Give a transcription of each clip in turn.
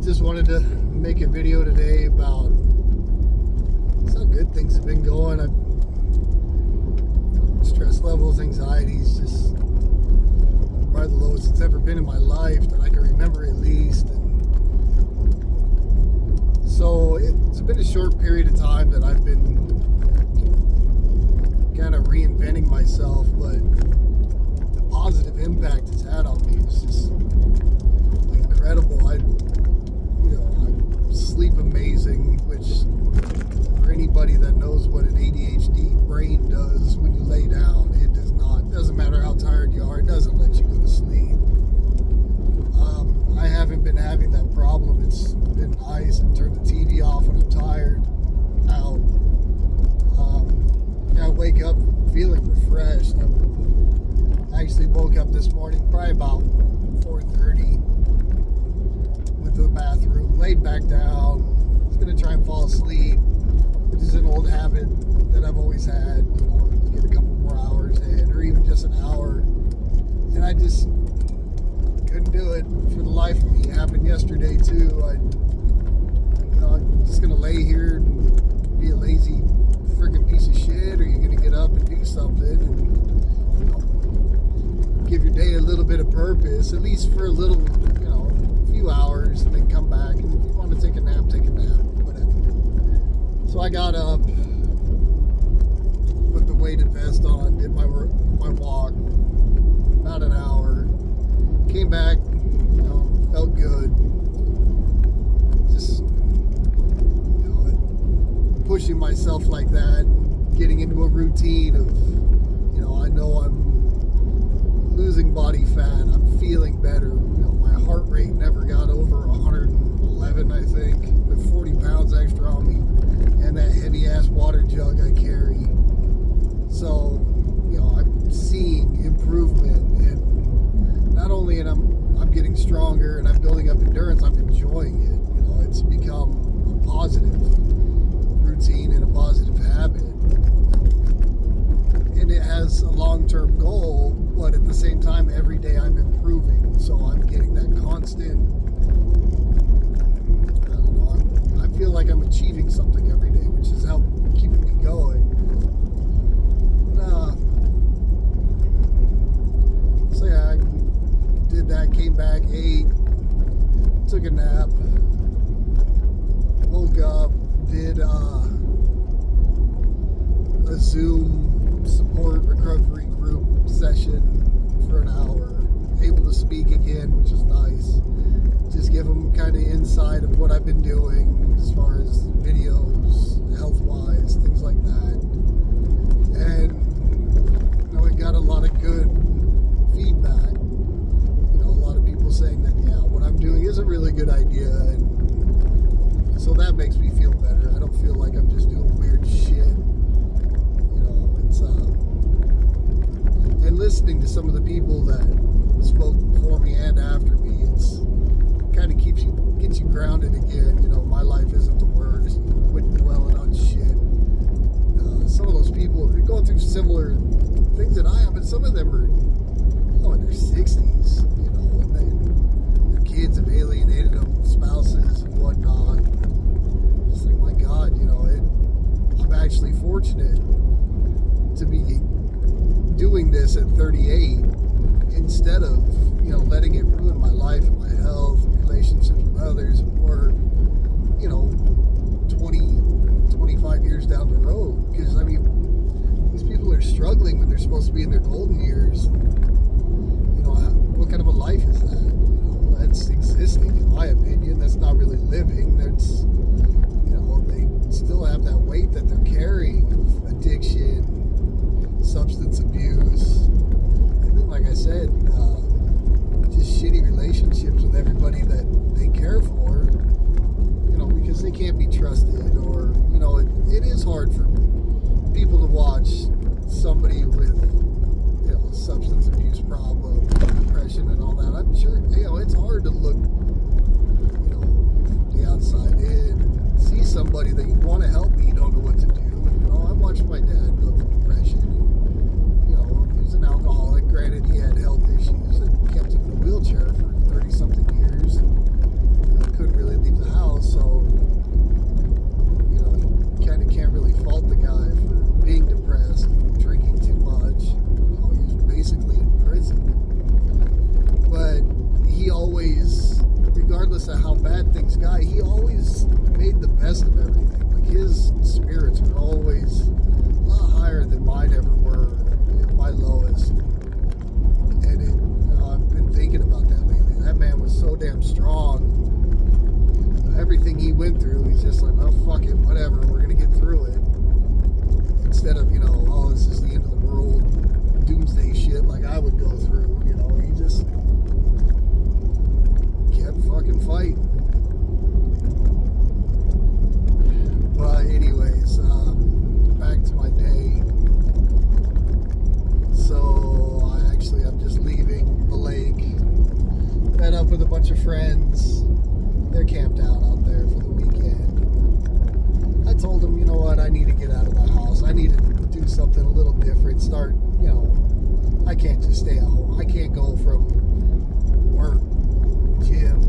Just wanted to make a video today about how good things have been going. Stress levels, anxieties, just probably the lowest it's ever been in my life that I can remember at least. And so it's been a short period of time that I've been kind of reinventing myself, but the positive impact it's had on me is just incredible. I sleep amazing, which for anybody that knows what an ADHD brain does when you lay down, it doesn't matter how tired you are, it doesn't let you go to sleep. I haven't been having that problem. It's been nice. I turn the TV off when I'm tired out. I wake up feeling refreshed. I actually woke up this morning probably about 4:30. Went to the bathroom, laid back down. I was going to try and fall asleep, which is an old habit that I've always had, get a couple more hours in, or even just an hour. And I just couldn't do it for the life of me. It happened yesterday too. I'm just going to lay here and be a lazy freaking piece of shit, or you're going to get up and do something and give your day a little bit of purpose, at least for a little, few hours, and then come back. And if you want to take a nap, whatever. So I got up, put the weighted vest on, did my walk, about an hour, came back, felt good. Just, pushing myself like that, getting into a routine of, I know I'm losing body fat, I'm feeling better. My heart rate never got over 111, I think, with 40 pounds extra on me and that heavy ass water jug I carry. So, I'm seeing improvement, and not only I'm getting stronger and I'm building up endurance, I'm enjoying it. It's become a positive routine and a positive habit. And it has a long-term goal, but at the same time, every day I'm improving. So I'm getting that constant, I feel like I'm achieving something every day, which is keeping me going. So yeah, I did that, came back, ate, took a nap, woke up, did a Zoom support recovery group session for an hour, able to speak again, which is nice. Just give them kind of insight of what I've been doing as far as videos, health-wise, things like that. And I got a lot of good feedback. A lot of people saying that, what I'm doing is a really good idea, and so that makes me feel better. I don't feel like I'm just doing weird shit. It's and listening to some of the people that spoke before me and after me, it's kind of gets you grounded again. My life isn't the worst. Quit dwelling on shit. Some of those people, they're going through similar things that I am, and some of them are in their 60s, and their kids have alienated them, spouses and whatnot. It's like, my God, I'm actually fortunate to be doing this at 38 instead of, letting it ruin my life and my health and relationships with others and work, 25 years down the road. Because, these people are struggling when they're supposed to be in their golden years. What kind of a life is that? That's existing, in my opinion. That's not really living. That's, they still have that weight that they're carrying of addiction, substance abuse, and then, like I said, just shitty relationships with everybody that they care for, because they can't be trusted, or, it is hard for people to watch somebody with, substance abuse problem, depression and all that. I'm sure, it's hard to look, from the outside in. going through, he's just like, oh, fuck it, whatever, we're going to get through it. Instead of, oh, this is the end of the world, doomsday shit like I would go through, he just kept fucking fighting. But anyways, back to my day. So I'm just leaving the lake. Met up with a bunch of friends. They're camped out there for the weekend. I told them, you know what, I need to get out of the house. I need to do something a little different. Start, I can't just stay at home. I can't go from work, gym,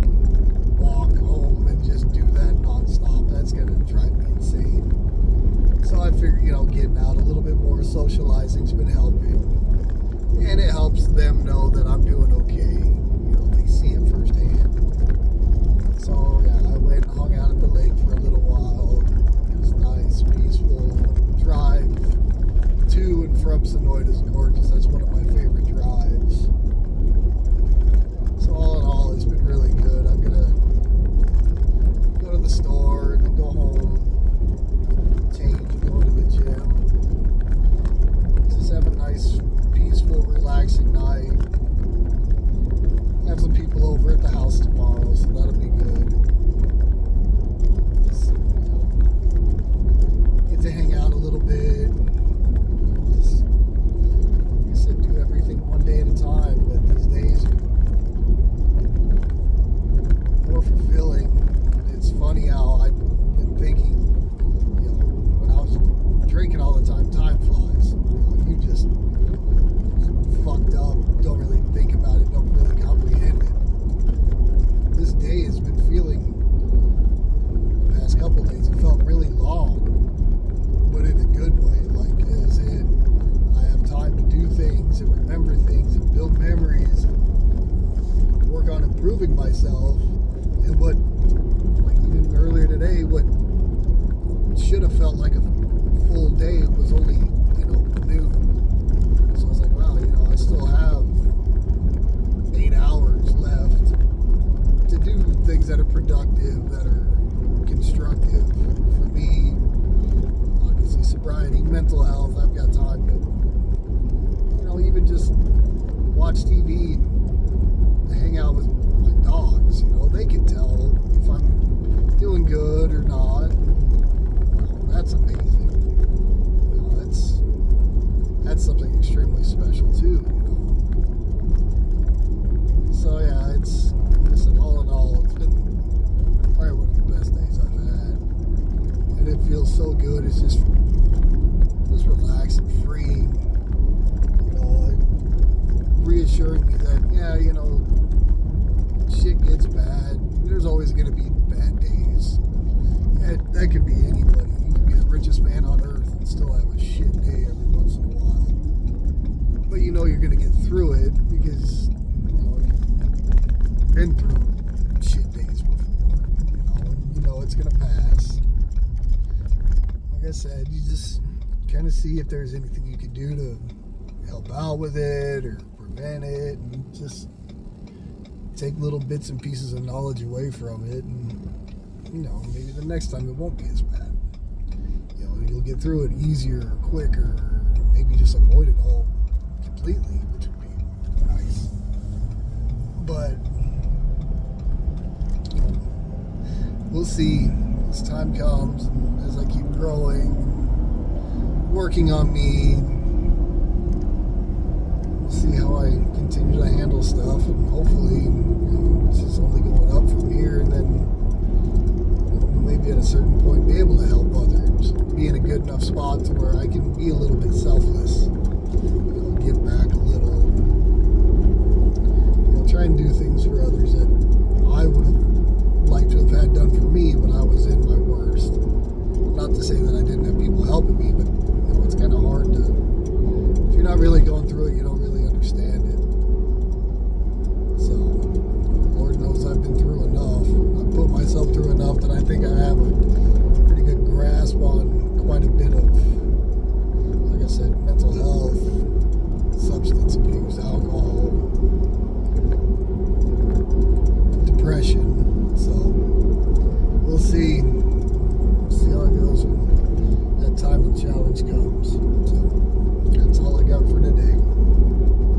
walk home and just do that nonstop. That's going to drive me insane. So I figured, getting out a little bit more, socializing's been helping. And it helps them know that I'm doing okay. They see it firsthand. So, yeah, I went and hung out at the lake for a little while. It was nice, peaceful. Drive to and from Sonoyta is gorgeous. That's one of my favorite drives. So, all in all, it's been really good. I'm going to go to the store and then go home, change, and go to the gym. Just have a nice, peaceful, relaxing night. Have some people over at the house tomorrow, so that'll be good. Just, get to hang out a little bit. Just, like I said, do everything one day at a time, but these days are more fulfilling. It's funny how I've been thinking, when I was drinking all the time flies. You just fucked up, don't really think about it, don't really comprehend it. This day has been feeling, the past couple of days, it felt really long, but in a good way, like as in, I have time to do things and remember things and build memories and work on improving myself. And what, like even earlier today, what should have felt like a full day was only, noon. So I was like, wow, I still have 8 hours left to do things that are productive, that are constructive for me. Obviously, sobriety, mental health, I've got time to, even just watch TV and hang out with my dogs. They can tell if I'm doing good or not. That's amazing. That's something extremely special too, So yeah, it's, listen, all in all, it's been probably one of the best days I've had. And it feels so good. It's just relaxed and free. Reassuring me that, shit gets bad. There's always going to be bad days. And that could be anybody. You could be the richest man on earth and still have a shit day every once in a while. But you're going to get through it because, you've been through shit days before, it's going to pass. Like I said, you just kind of see if there's anything you can do to help out with it or prevent it, and just take little bits and pieces of knowledge away from it, and, maybe the next time it won't be as bad. You'll get through it easier or quicker, or maybe just avoid it all completely, which would be nice. But we'll see as time comes, and as I keep growing, working on me. We'll see how I continue to handle stuff, and hopefully, it's just only going up from here, and then maybe at a certain point be able to help others, be in a good enough spot to where I can be a little bit selfless, give back a little, try and do things for others that I would have liked to have had done for me when I was in my worst. Not to say that I didn't have people helping me, but it's kind of hard to, if you're not really going through it, you don't really understand it. So, Lord knows I've been through enough. I've put myself through enough that I think I have a pretty good grasp on quite a bit of, like I said, mental health, substance abuse, alcohol, depression. So, we'll see. See how it goes when that time of challenge comes. So.